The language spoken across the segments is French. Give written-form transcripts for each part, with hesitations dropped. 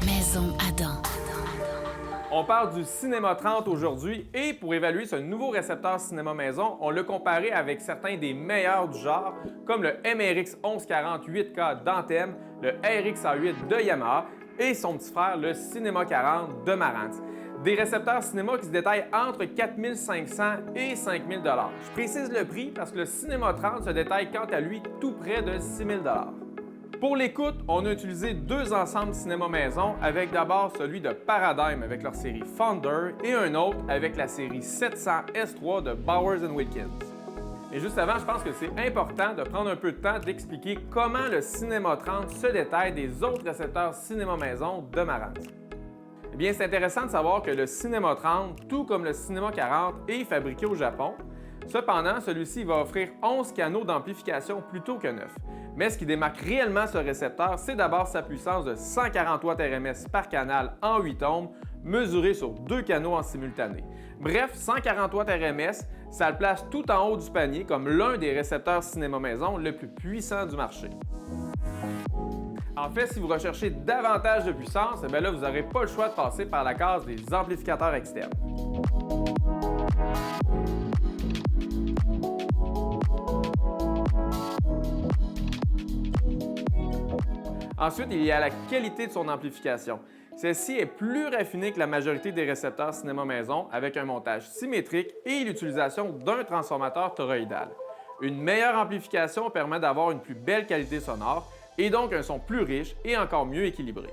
Maison Adam. On parle du Cinéma 30 aujourd'hui et pour évaluer ce nouveau récepteur cinéma maison, on l'a comparé avec certains des meilleurs du genre, comme le MRX 1140 8K d'Anthem, le RX-A8 de Yamaha et son petit frère, le Cinéma 40 de Marantz. Des récepteurs cinéma qui se détaillent entre 4 500 et 5 000 $. Je précise le prix parce que le Cinéma 30 se détaille quant à lui tout près de 6 000 $. Pour l'écoute, on a utilisé deux ensembles cinéma maison avec d'abord celui de Paradigm avec leur série Founder et un autre avec la série 700 S3 de Bowers & Wilkins. Et juste avant, je pense que c'est important de prendre un peu de temps d'expliquer comment le Cinéma 30 se détaille des autres récepteurs cinéma maison de Marantz. Eh bien, c'est intéressant de savoir que le Cinéma 30, tout comme le Cinéma 40, est fabriqué au Japon. Cependant, celui-ci va offrir 11 canaux d'amplification plutôt que 9. Mais ce qui démarque réellement ce récepteur, c'est d'abord sa puissance de 140 watts RMS par canal en 8 ohms, mesurée sur deux canaux en simultané. Bref, 140 watts RMS, ça le place tout en haut du panier comme l'un des récepteurs cinéma maison le plus puissant du marché. En fait, si vous recherchez davantage de puissance, eh bien là, vous n'aurez pas le choix de passer par la case des amplificateurs externes. Ensuite, il y a la qualité de son amplification. Celle-ci est plus raffinée que la majorité des récepteurs cinéma maison avec un montage symétrique et l'utilisation d'un transformateur toroïdal. Une meilleure amplification permet d'avoir une plus belle qualité sonore et donc un son plus riche et encore mieux équilibré.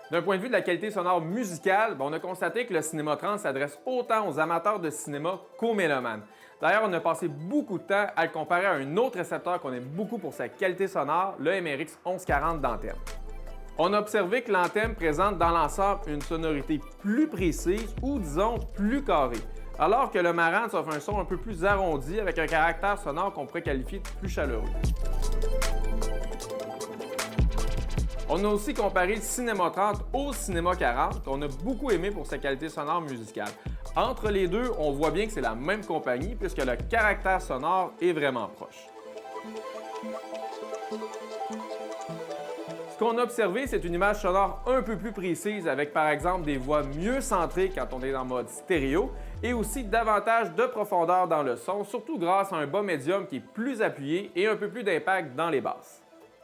D'un point de vue de la qualité sonore musicale, on a constaté que le Cinéma 30 s'adresse autant aux amateurs de cinéma qu'aux mélomanes. D'ailleurs, on a passé beaucoup de temps à le comparer à un autre récepteur qu'on aime beaucoup pour sa qualité sonore, le MRX 1140 d'Anthem. On a observé que l'Anthem présente dans l'ensemble une sonorité plus précise ou disons plus carrée, alors que le Marantz offre un son un peu plus arrondi avec un caractère sonore qu'on pourrait qualifier de plus chaleureux. On a aussi comparé le Cinéma 30 au Cinéma 40, qu'on a beaucoup aimé pour sa qualité sonore musicale. Entre les deux, on voit bien que c'est la même compagnie puisque le caractère sonore est vraiment proche. Ce qu'on a observé, c'est une image sonore un peu plus précise avec par exemple des voix mieux centrées quand on est en mode stéréo et aussi davantage de profondeur dans le son, surtout grâce à un bas médium qui est plus appuyé et un peu plus d'impact dans les basses.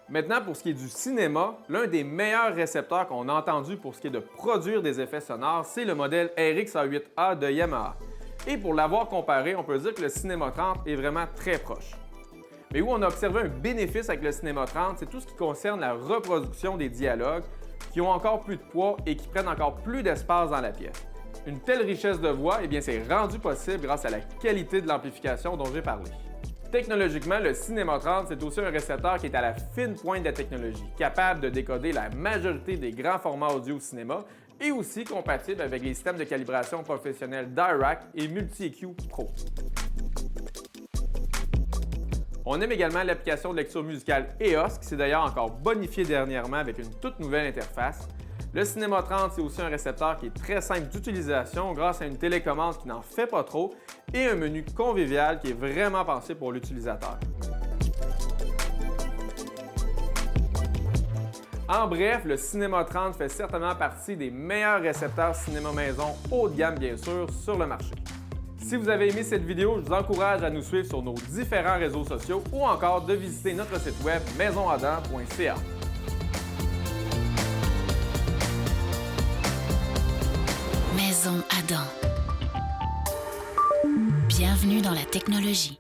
Maintenant, pour ce qui est du cinéma, l'un des meilleurs récepteurs qu'on a entendu pour ce qui est de produire des effets sonores, c'est le modèle RX-A8A de Yamaha. Et pour l'avoir comparé, on peut dire que le Cinéma 30 est vraiment très proche. Mais où on a observé un bénéfice avec le Cinéma 30, c'est tout ce qui concerne la reproduction des dialogues qui ont encore plus de poids et qui prennent encore plus d'espace dans la pièce. Une telle richesse de voix, eh bien, c'est rendu possible grâce à la qualité de l'amplification dont j'ai parlé. Technologiquement, le Cinéma 30, c'est aussi un récepteur qui est à la fine pointe de la technologie, capable de décoder la majorité des grands formats audio au cinéma et aussi compatible avec les systèmes de calibration professionnels Dirac et Multi-EQ Pro. On aime également l'application de lecture musicale EOS, qui s'est d'ailleurs encore bonifiée dernièrement avec une toute nouvelle interface. Le Cinéma 30, c'est aussi un récepteur qui est très simple d'utilisation grâce à une télécommande qui n'en fait pas trop et un menu convivial qui est vraiment pensé pour l'utilisateur. En bref, le Cinéma 30 fait certainement partie des meilleurs récepteurs cinéma maison haut de gamme bien sûr sur le marché. Si vous avez aimé cette vidéo, je vous encourage à nous suivre sur nos différents réseaux sociaux ou encore de visiter notre site web maisonadam.ca. Maison Adam. Bienvenue dans la technologie.